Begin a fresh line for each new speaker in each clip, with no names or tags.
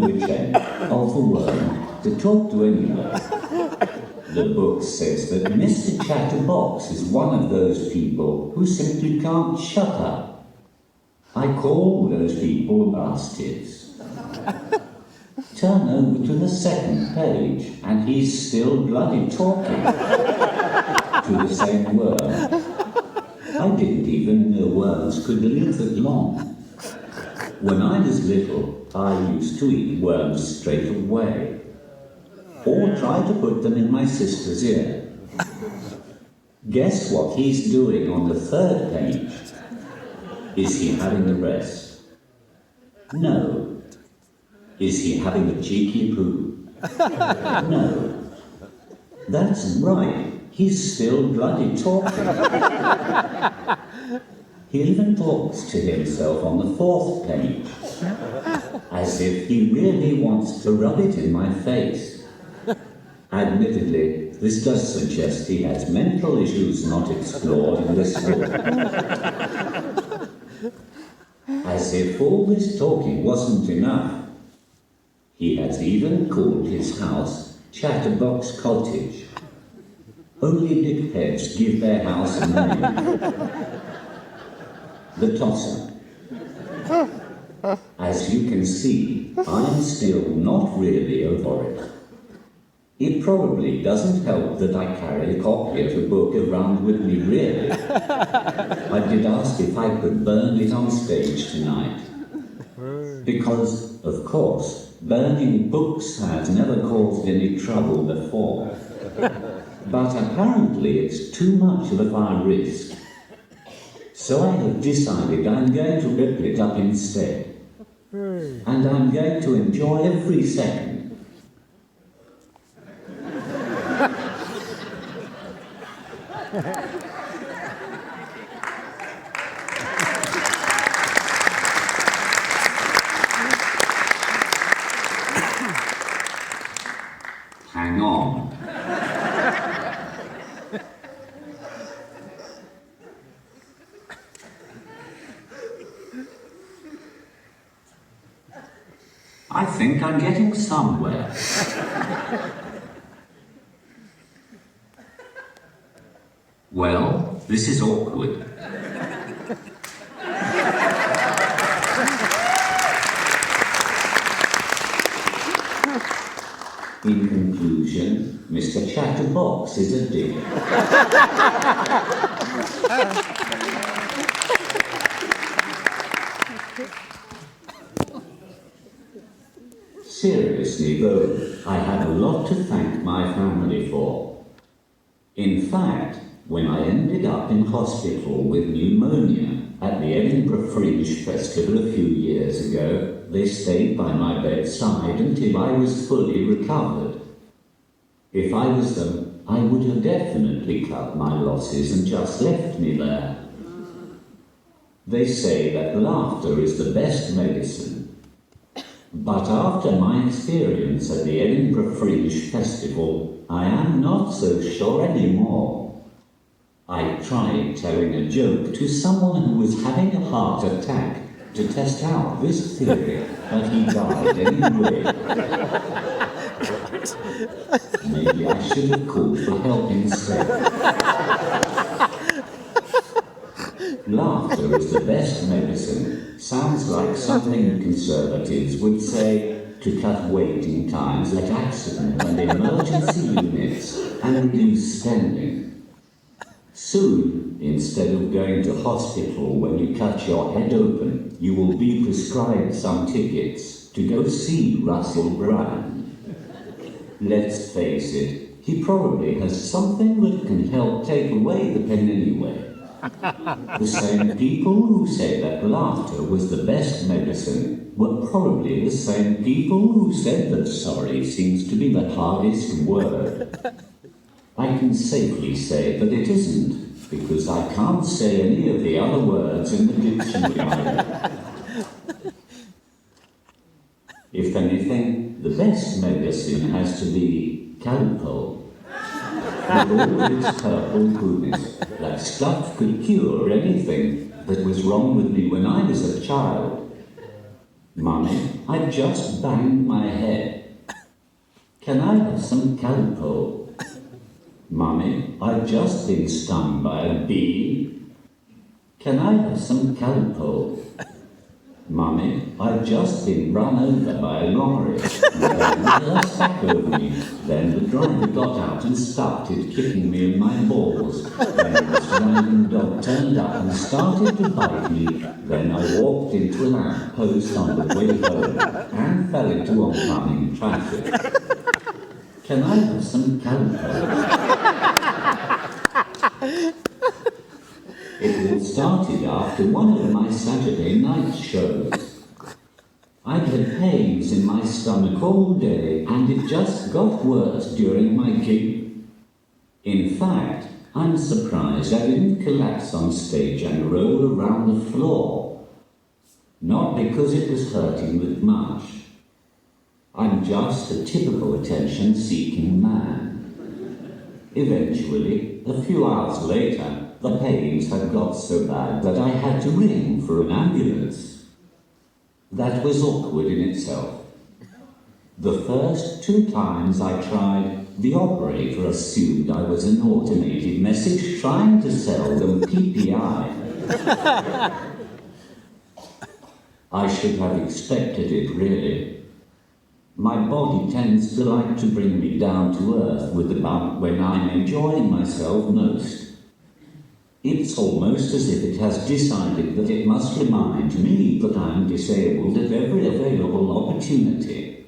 which end of a worm to talk to anyway. The book says that Mr. Chatterbox is one of those people who simply can't shut up. I call those people bastards. Turn over to the second page, and he's still bloody talking to the same worm. I didn't even know worms could live that long. When I was little, I used to eat worms straight away, or try to put them in my sister's ear. Guess what he's doing on the third page? Is he having a rest? No. Is he having a cheeky poo? No. That's right. He's still bloody talking. He even talks to himself on the fourth page, as if he really wants to rub it in my face. Admittedly, this does suggest he has mental issues not explored in this book. As if all this talking wasn't enough, he has even called his house Chatterbox Cottage. Only dickheads give their house a name. The Tosser. As you can see, I'm still not really over it. It probably doesn't help that I carry a copy of the book around with me, really. I did ask if I could burn it on stage tonight. Because, of course, burning books has never caused any trouble before. But apparently it's too much of a fire risk. So I have decided I'm going to rip it up instead. And I'm going to enjoy every second. Hang on. I think I'm getting somewhere. Well, this is awkward. In conclusion, Mr. Chatterbox is a dick. Seriously though, I have a lot to thank my family for. In fact, when I ended up in hospital with pneumonia at the Edinburgh Fringe Festival a few years ago, they stayed by my bedside until I was fully recovered. If I was them, I would have definitely cut my losses and just left me there. They say that laughter is the best medicine. But after my experience at the Edinburgh Fringe Festival, I am not so sure anymore. I tried telling a joke to someone who was having a heart attack to test out this theory, but he died anyway. Maybe I should have called for help instead. Laughter is the best medicine. Sounds like something conservatives would say to cut waiting times at accident and emergency units and reduce spending. Soon, instead of going to hospital when you cut your head open, you will be prescribed some tickets to go see Russell Brand. Let's face it, he probably has something that can help take away the pain anyway. The same people who say that laughter was the best medicine were probably the same people who said that sorry seems to be the hardest word. I can safely say that it isn't, because I can't say any of the other words in the dictionary either. If anything, the best medicine has to be Calpol. With all its purple goodness, that stuff could cure anything that was wrong with me when I was a child. Mummy, I've just banged my head. Can I have some Calpol? Mummy, I've just been stung by a bee. Can I have some Calpol? Mummy, I've just been run over by a lorry. Then reversed back over me. Then the driver got out and started kicking me in my balls. Then this random dog turned up and started to bite me. Then I walked into a lamp post on the way home and fell into oncoming traffic. Can I have some Calpol? It all started after one of my Saturday night shows. I'd had pains in my stomach all day, and it just got worse during my gig. In fact, I'm surprised I didn't collapse on stage and roll around the floor. Not because it was hurting with much. I'm just a typical attention-seeking man. Eventually, a few hours later, the pains had got so bad that I had to ring for an ambulance. That was awkward in itself. The first 2 times I tried, the operator assumed I was an automated message trying to sell them PPI. I should have expected it, really. My body tends to like to bring me down to earth with a bump when I'm enjoying myself most. It's almost as if it has decided that it must remind me that I'm disabled at every available opportunity.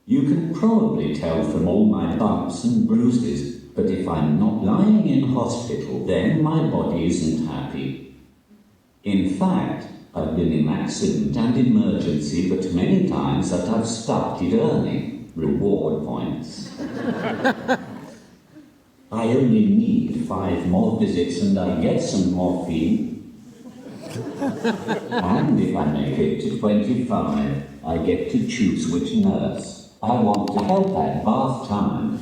You can probably tell from all my bumps and bruises, but if I'm not lying in hospital, then my body isn't happy. In fact, I've been in accident and emergency but many times that I've started earning reward points. I only need 5 more visits and I get some morphine. And if I make it to 25, I get to choose which nurse I want to help at bath time.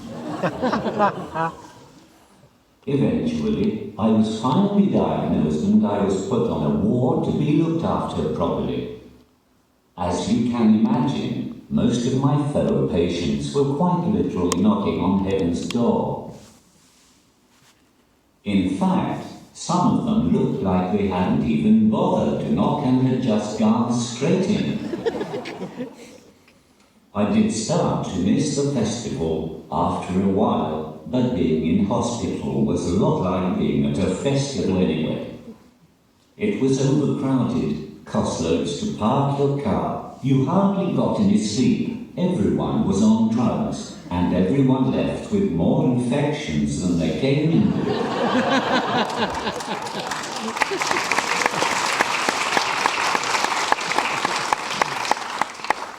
Eventually, I was finally diagnosed and I was put on a ward to be looked after properly. As you can imagine, most of my fellow patients were quite literally knocking on heaven's door. In fact, some of them looked like they hadn't even bothered to knock and had just gone straight in. I did start to miss the festival after a while, but being in hospital was a lot like being at a festival anyway. It was overcrowded, cost loads to park your car, you hardly got any sleep, everyone was on drugs, and everyone left with more infections than they came in with.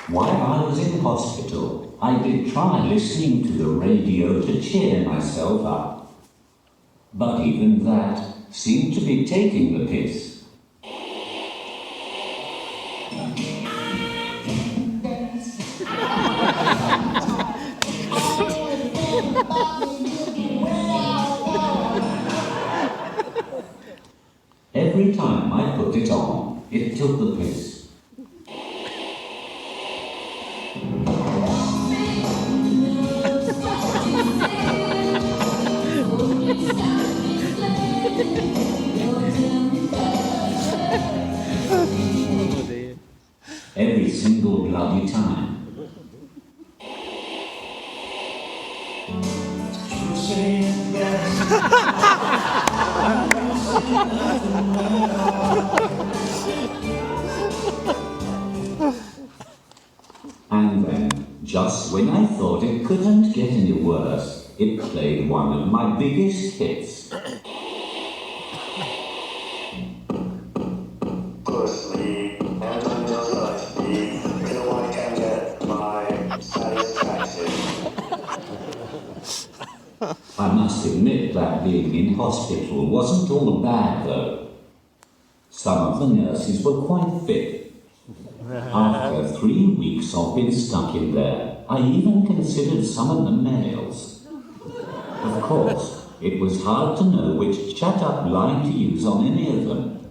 While I was in hospital, I did try listening to the radio to cheer myself up. But even that seemed to be taking the piss. Every time I put it on, it took the piss. Every single bloody time. And then, just when I thought it couldn't get any worse, it played one of my biggest hits.
Push me, and I'm just like me, till I can get my satisfaction.
I must admit that being in hospital wasn't all bad though. Some of the nurses were quite fit. After 3 weeks of being stuck in there, I even considered some of them males. Of course, it was hard to know which shut-up line to use on any of them.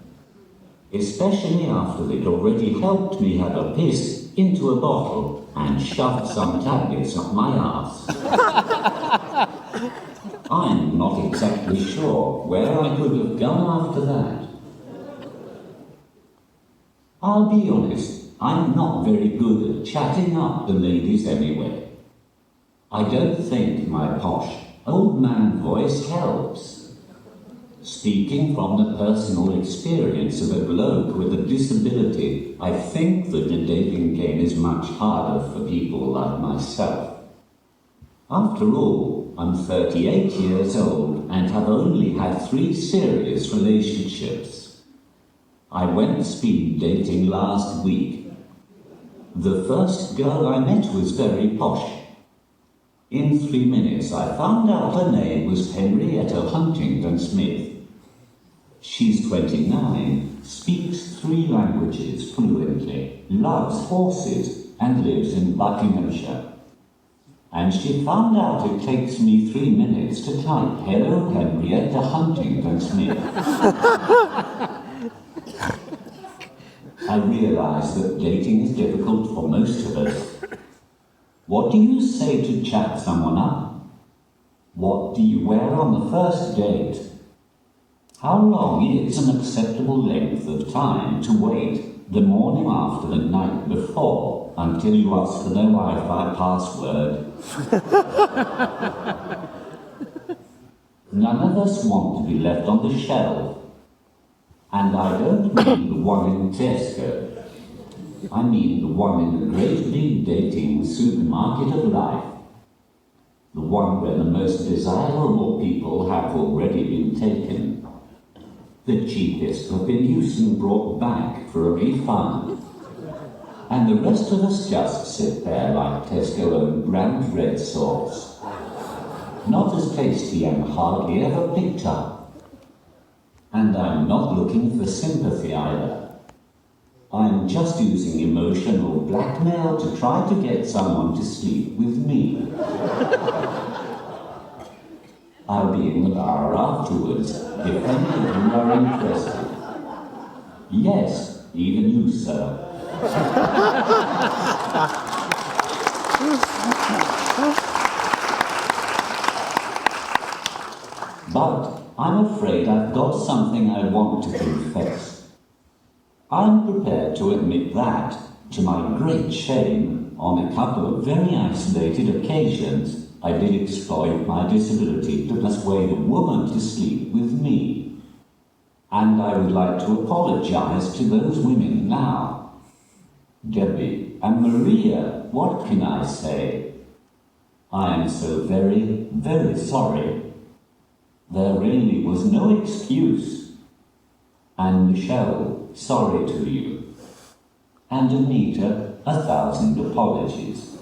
especially after they'd already helped me have a piss into a bottle and shoved some tablets up my arse. I'm not exactly sure where I could have gone after that. I'll be honest, I'm not very good at chatting up the ladies anyway. I don't think my posh, old man voice helps. Speaking from the personal experience of a bloke with a disability, I think that the dating game is much harder for people like myself. After all, I'm 38 years old and have only had 3 serious relationships. I went speed dating last week. The first girl I met was very posh. In 3 minutes I found out her name was Henrietta Huntington Smith. She's 29, speaks 3 languages fluently, loves horses, and lives in Buckinghamshire. And she found out it takes me 3 minutes to type "Hello, Henrietta Huntington Smith." I realise that dating is difficult for most of us. What do you say to chat someone up? What do you wear on the first date? How long is an acceptable length of time to wait the morning after the night before until you ask for their Wi-Fi password? None of us want to be left on the shelf. And I don't mean the one in Tesco. I mean the one in the great big dating supermarket of life. The one where the most desirable people have already been taken. The cheapest have been used and brought back for a refund. And the rest of us just sit there like Tesco-owned brand red sauce. Not as tasty and hardly ever picked up. And I'm not looking for sympathy either. I'm just using emotional blackmail to try to get someone to sleep with me. I'll be in the bar afterwards, if any of you are interested. Yes, even you, sir. But I'm afraid I've got something I want to confess. I'm prepared to admit that, to my great shame, on a couple of very isolated occasions, I did exploit my disability to persuade a woman to sleep with me. And I would like to apologize to those women now. Debbie and Maria, what can I say? I am so very, very sorry. There really was no excuse. And Michelle, sorry to you. And Anita, 1,000 apologies.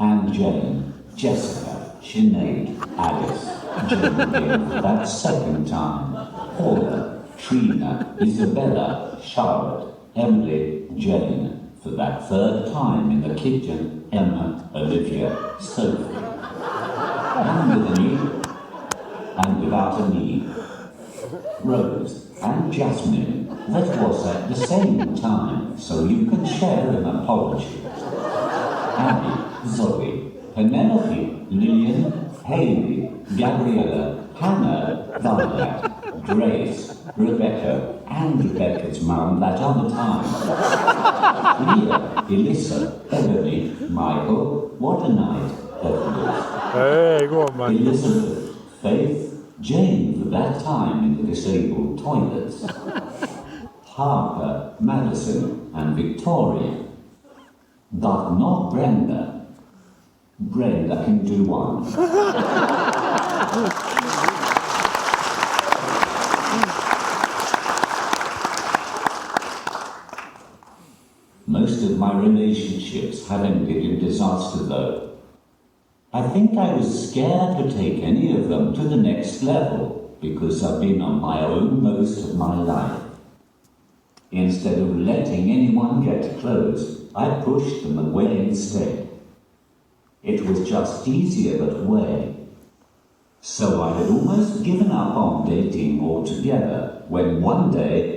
And Jane, Jessica, Sinead, Alice, Jane again for that 2nd time. Paula, Trina, Isabella, Charlotte, Emily, Jane for that 3rd time in the kitchen. Emma, Olivia, Sophie. And with a knee, and without a knee. Rose and Jasmine, that was at the same time, so you can share an apology. Abby, Zoe, Penelope, Lillian, Haley, Gabriella, Hannah, Violet, Grace, Rebecca, and Rebecca's mum that other time. Leah, Elissa, Ebony, Michael, what a night that was.
Hey, go on, man.
Elizabeth, Faith, Jane for that time in the disabled toilets. Harper, Madison, and Victoria. But not Brenda. Brenda can do one. Most of my relationships have ended in disaster though. I think I was scared to take any of them to the next level because I've been on my own most of my life. Instead of letting anyone get close, I pushed them away instead. It was just easier that way. So I had almost given up on dating altogether when one day